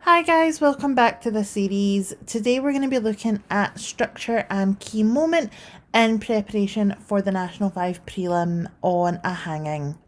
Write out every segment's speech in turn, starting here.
Hi guys, welcome back to the series. Today we're going to be looking at structure and key moment in preparation for the National 5 prelim on a hanging.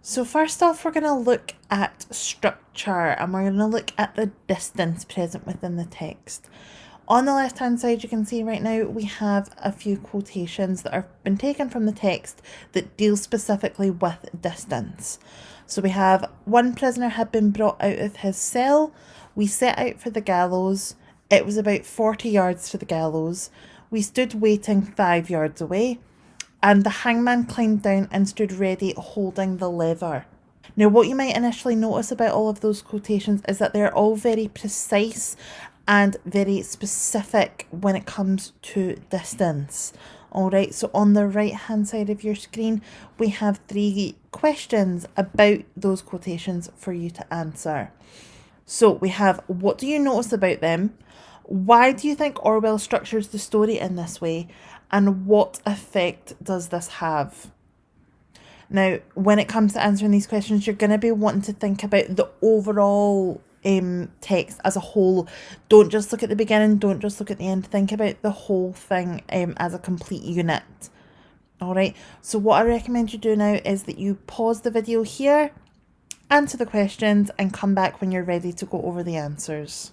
So first off, we're going to look at structure and we're going to look at the distance present within the text. On the left hand side, you can see right now we have a few quotations that have been taken from the text that deal specifically with distance. So we have one prisoner had been brought out of his cell. We set out for the gallows. It was about 40 yards to the gallows. We stood waiting 5 yards away. And the hangman climbed down and stood ready holding the lever. Now, what you might initially notice about all of those quotations is that they're all very precise and very specific when it comes to distance. Alright, so on the right hand side of your screen, we have 3 questions about those quotations for you to answer. So we have, what do you notice about them? Why do you think Orwell structures the story in this way? And what effect does this have? Now, when it comes to answering these questions, you're going to be wanting to think about the overall text as a whole. Don't just look at the beginning, don't just look at the end. Think about the whole thing as a complete unit. Alright, so what I recommend you do now is that you pause the video here, answer the questions, and come back when you're ready to go over the answers.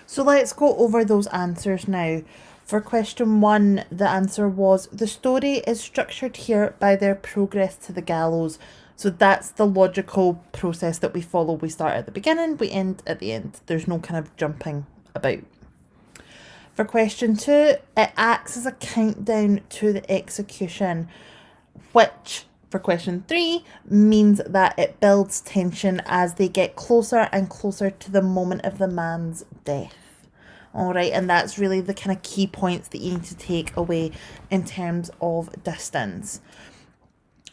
So let's go over those answers now. For question 1, the answer was, the story is structured here by their progress to the gallows. So that's the logical process that we follow. We start at the beginning, we end at the end. There's no kind of jumping about. For question 2, it acts as a countdown to the execution, which for question 3 means that it builds tension as they get closer and closer to the moment of the man's death. Alright, and that's really the kind of key points that you need to take away in terms of distance.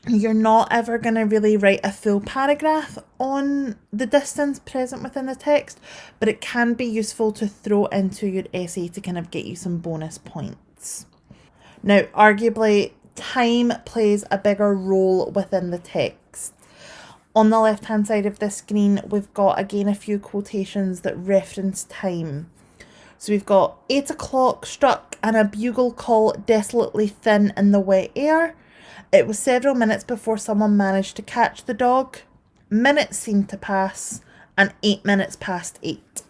You're not ever going to really write a full paragraph on the distance present within the text, but it can be useful to throw into your essay to kind of get you some bonus points. Now, arguably, time plays a bigger role within the text. On the left hand side of the screen, we've got again a few quotations that reference time. So we've got 8 o'clock struck and a bugle call desolately thin in the wet air. It was several minutes before someone managed to catch the dog. Minutes seemed to pass and 8 minutes past 8.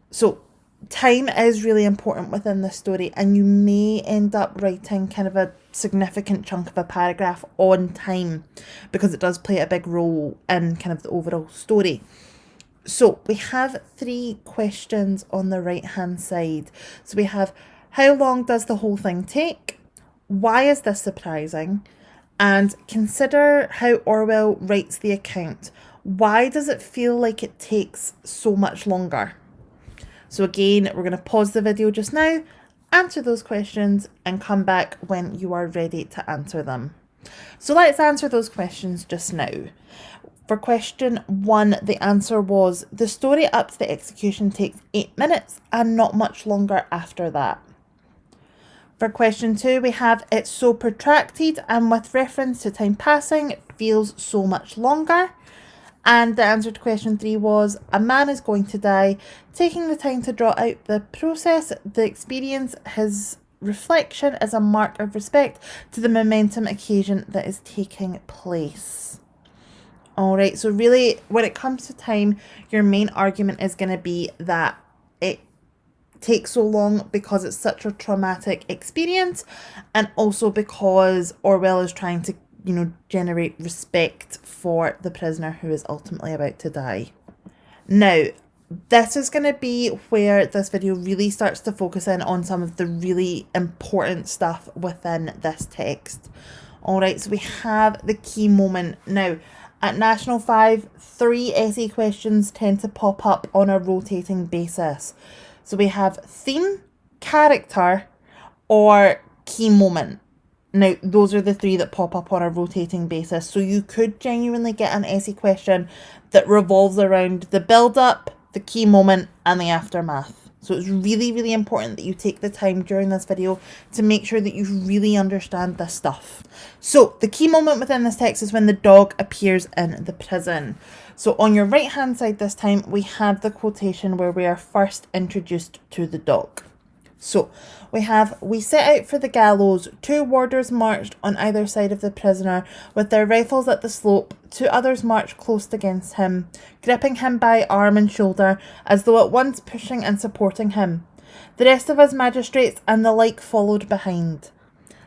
So time is really important within this story, and you may end up writing kind of a significant chunk of a paragraph on time because it does play a big role in kind of the overall story. So we have 3 questions on the right hand side. So we have, how long does the whole thing take? Why is this surprising? And consider how Orwell writes the account. Why does it feel like it takes so much longer? So again, we're going to pause the video just now, answer those questions, and come back when you are ready to answer them. So let's answer those questions just now. For question 1, the answer was, the story up to the execution takes 8 minutes and not much longer after that. For question 2, we have, it's so protracted and with reference to time passing, it feels so much longer. And the answer to question 3 was, a man is going to die, taking the time to draw out the process, the experience, his reflection is a mark of respect to the momentum occasion that is taking place. Alright, so really, when it comes to time, your main argument is going to be that it takes so long because it's such a traumatic experience, and also because Orwell is trying to, generate respect for the prisoner who is ultimately about to die. Now, this is going to be where this video really starts to focus in on some of the really important stuff within this text. Alright, so we have the key moment. Now, at National 5, 3 essay questions tend to pop up on a rotating basis. So we have theme, character, or key moment. Now, those are the 3 that pop up on a rotating basis. So you could genuinely get an essay question that revolves around the build-up, the key moment, and the aftermath. So it's really, really important that you take the time during this video to make sure that you really understand this stuff. So the key moment within this text is when the dog appears in the prison. So on your right hand side this time, we have the quotation where we are first introduced to the dog. So we set out for the gallows. 2 warders marched on either side of the prisoner with their rifles at the slope. 2 others marched close against him, gripping him by arm and shoulder, as though at once pushing and supporting him. The rest of us magistrates and the like followed behind.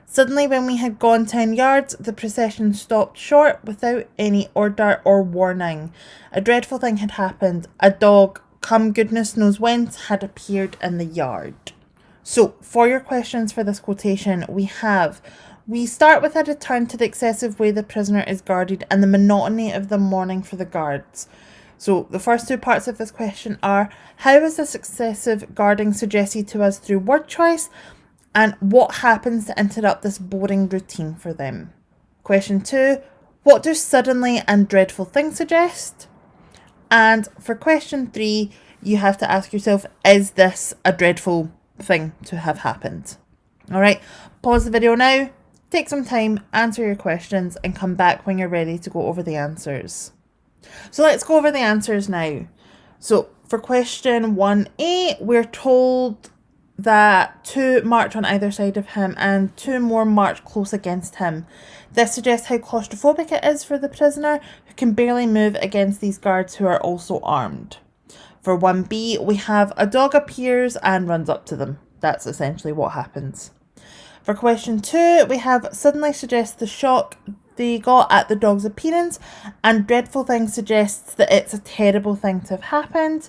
Suddenly, when we had gone 10 yards, the procession stopped short without any order or warning. A dreadful thing had happened. A dog, come goodness knows whence, had appeared in the yard. So, for your questions for this quotation, we start with a return to the excessive way the prisoner is guarded and the monotony of the morning for the guards. So, the first 2 parts of this question are, how is this excessive guarding suggested to us through word choice, and what happens to interrupt this boring routine for them? Question 2, what do suddenly and dreadful things suggest? And for question 3, you have to ask yourself, is this a dreadful thing to have happened? Alright, pause the video now, take some time, answer your questions, and come back when you're ready to go over the answers. So let's go over the answers now. So for question 1A, we're told that 2 march on either side of him and 2 more march close against him. This suggests how claustrophobic it is for the prisoner, who can barely move against these guards who are also armed. For 1B, we have a dog appears and runs up to them. That's essentially what happens. For question 2, we have suddenly suggests the shock they got at the dog's appearance, and dreadful thing suggests that it's a terrible thing to have happened.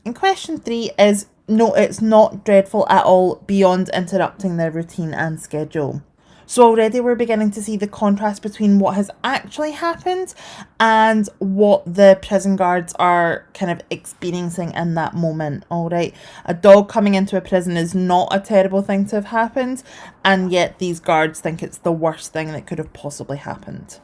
And question 3 is, no, it's not dreadful at all beyond interrupting their routine and schedule. So already we're beginning to see the contrast between what has actually happened and what the prison guards are kind of experiencing in that moment, alright? A dog coming into a prison is not a terrible thing to have happened, and yet these guards think it's the worst thing that could have possibly happened.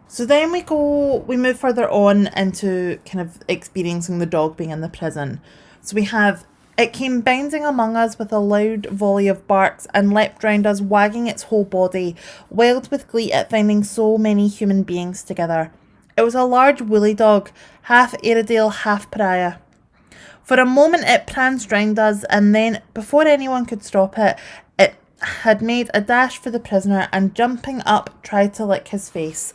So then we move further on into kind of experiencing the dog being in the prison. So we have, it came bounding among us with a loud volley of barks and leapt round us, wagging its whole body, wild with glee at finding so many human beings together. It was a large woolly dog, half Airedale, half pariah. For a moment it pranced round us, and then, before anyone could stop it, it had made a dash for the prisoner and, jumping up, tried to lick his face.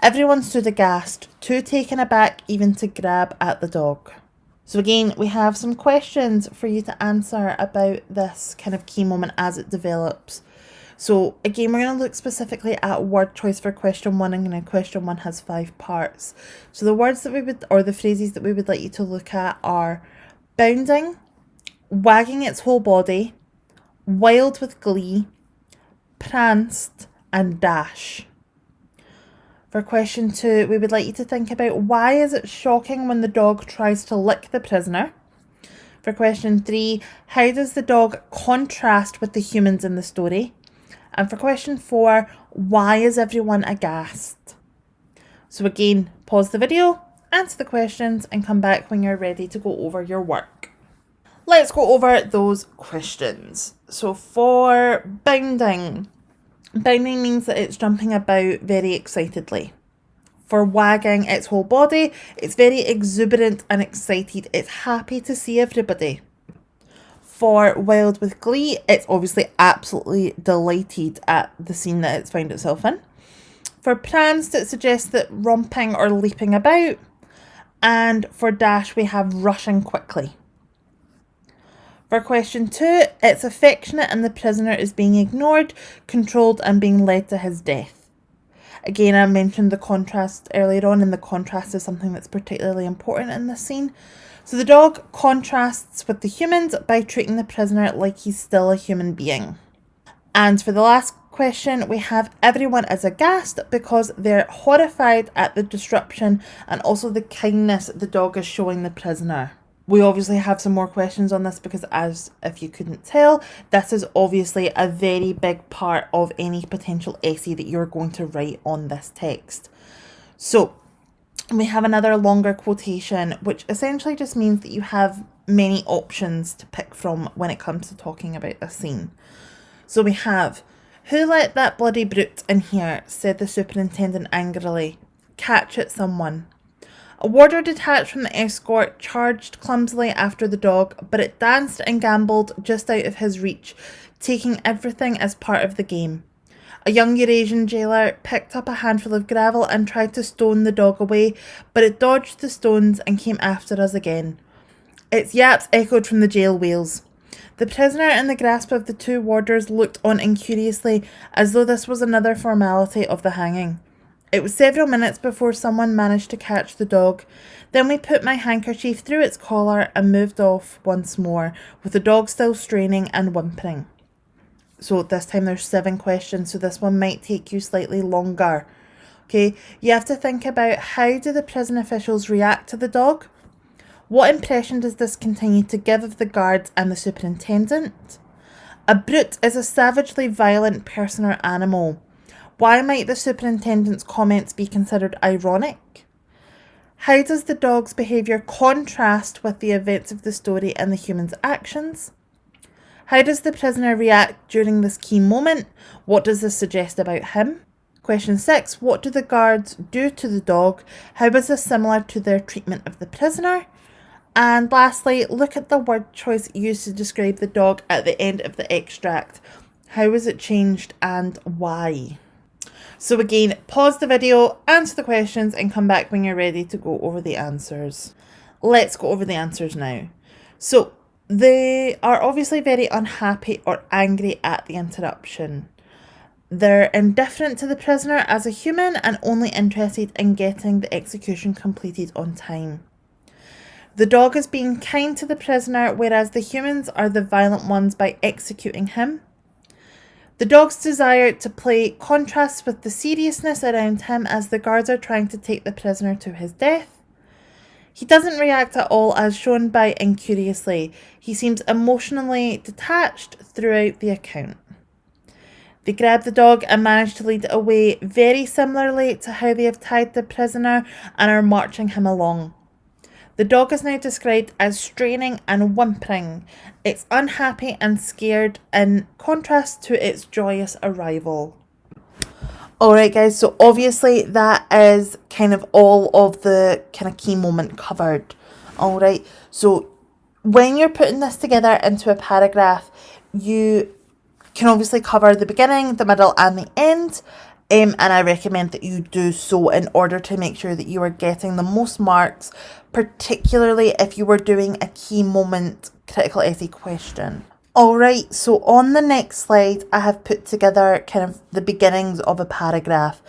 Everyone stood aghast, too taken aback even to grab at the dog. So again, we have some questions for you to answer about this kind of key moment as it develops. So again, we're going to look specifically at word choice for question 1, and question 1 has 5 parts. So the words that the phrases that we would like you to look at are bounding, wagging its whole body, wild with glee, pranced, and dash. For question 2, we would like you to think about, why is it shocking when the dog tries to lick the prisoner? For question 3, how does the dog contrast with the humans in the story? And for question 4, why is everyone aghast? So again, pause the video, answer the questions, and come back when you're ready to go over your work. Let's go over those questions. So for bounding means that it's jumping about very excitedly. For wagging its whole body, it's very exuberant and excited. It's happy to see everybody. For wild with glee, it's obviously absolutely delighted at the scene that it's found itself in. For pranced, it suggests that romping or leaping about. And for dash, we have rushing quickly. For question 2, it's affectionate and the prisoner is being ignored, controlled, and being led to his death. Again, I mentioned the contrast earlier on, and the contrast is something that's particularly important in this scene. So the dog contrasts with the humans by treating the prisoner like he's still a human being. And for the last question, we have everyone is aghast because they're horrified at the disruption and also the kindness the dog is showing the prisoner. We obviously have some more questions on this because, as if you couldn't tell, this is obviously a very big part of any potential essay that you're going to write on this text. So we have another longer quotation, which essentially just means that you have many options to pick from when it comes to talking about this scene. So we have, "Who let that bloody brute in here?" said the superintendent angrily. "Catch it, someone." A warder detached from the escort charged clumsily after the dog, but it danced and gambolled just out of his reach, taking everything as part of the game. A young Eurasian jailer picked up a handful of gravel and tried to stone the dog away, but it dodged the stones and came after us again. Its yaps echoed from the jail wheels. The prisoner in the grasp of the two warders looked on incuriously, as though this was another formality of the hanging. It was several minutes before someone managed to catch the dog. Then we put my handkerchief through its collar and moved off once more, with the dog still straining and whimpering. So this time there's 7 questions, so this one might take you slightly longer. Okay, you have to think about, how do the prison officials react to the dog? What impression does this continue to give of the guards and the superintendent? A brute is a savagely violent person or animal. Why might the superintendent's comments be considered ironic? How does the dog's behaviour contrast with the events of the story and the human's actions? How does the prisoner react during this key moment? What does this suggest about him? Question 6. What do the guards do to the dog? How is this similar to their treatment of the prisoner? And lastly, look at the word choice used to describe the dog at the end of the extract. How was it changed and why? So again, pause the video, answer the questions, and come back when you're ready to go over the answers. Let's go over the answers now. So they are obviously very unhappy or angry at the interruption. They're indifferent to the prisoner as a human and only interested in getting the execution completed on time. The dog is being kind to the prisoner, whereas the humans are the violent ones by executing him. The dog's desire to play contrasts with the seriousness around him as the guards are trying to take the prisoner to his death. He doesn't react at all, as shown by incuriously. He seems emotionally detached throughout the account. They grab the dog and manage to lead it away, very similarly to how they have tied the prisoner and are marching him along. The dog is now described as straining and whimpering. It's unhappy and scared, in contrast to its joyous arrival. Alright guys, so obviously that is kind of all of the kind of key moment covered. Alright, so when you're putting this together into a paragraph, you can obviously cover the beginning, the middle and the end. And I recommend that you do so in order to make sure that you are getting the most marks, particularly if you were doing a key moment critical essay question. Alright, so on the next slide, I have put together kind of the beginnings of a paragraph.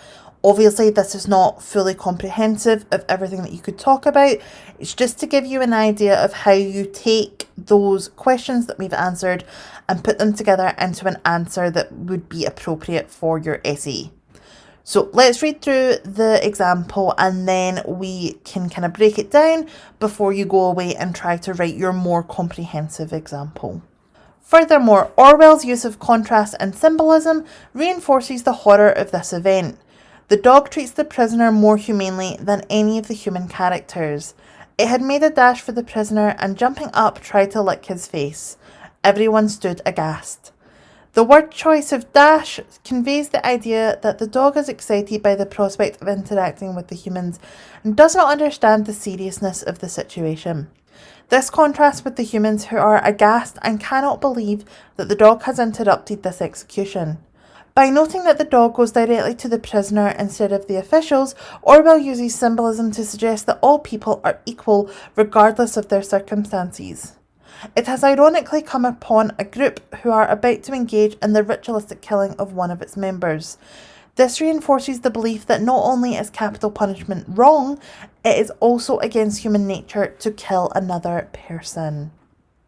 Obviously, this is not fully comprehensive of everything that you could talk about. It's just to give you an idea of how you take those questions that we've answered and put them together into an answer that would be appropriate for your essay. So let's read through the example and then we can kind of break it down before you go away and try to write your more comprehensive example. Furthermore, Orwell's use of contrast and symbolism reinforces the horror of this event. The dog treats the prisoner more humanely than any of the human characters. It had made a dash for the prisoner and jumping up tried to lick his face. Everyone stood aghast. The word choice of dash conveys the idea that the dog is excited by the prospect of interacting with the humans and does not understand the seriousness of the situation. This contrasts with the humans who are aghast and cannot believe that the dog has interrupted this execution. By noting that the dog goes directly to the prisoner instead of the officials, Orwell uses symbolism to suggest that all people are equal regardless of their circumstances. It has ironically come upon a group who are about to engage in the ritualistic killing of one of its members. This reinforces the belief that not only is capital punishment wrong, it is also against human nature to kill another person.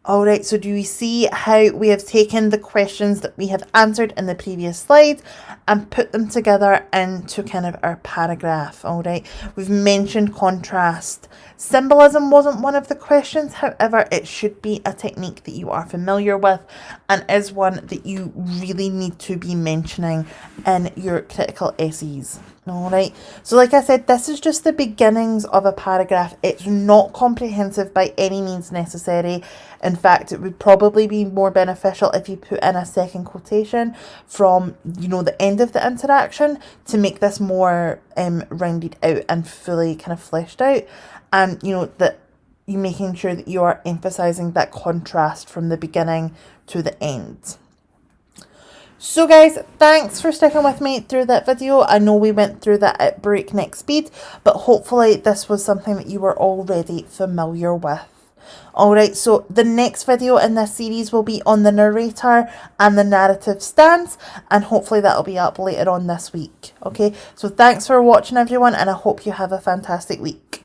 Alright, so do we see how we have taken the questions that we have answered in the previous slide and put them together into kind of our paragraph? Alright, we've mentioned contrast. Symbolism wasn't one of the questions, however, it should be a technique that you are familiar with and is one that you really need to be mentioning in your critical essays. All right. So like I said, this is just the beginnings of a paragraph. It's not comprehensive by any means necessary. In fact, it would probably be more beneficial if you put in a second quotation from, the end of the interaction to make this more rounded out and fully kind of fleshed out. And, that you making sure that you are emphasizing that contrast from the beginning to the end. So guys, thanks for sticking with me through that video. I know we went through that at breakneck speed, but hopefully this was something that you were already familiar with. Alright, so the next video in this series will be on the narrator and the narrative stance, and hopefully that'll be up later on this week. Okay, so thanks for watching everyone, and I hope you have a fantastic week.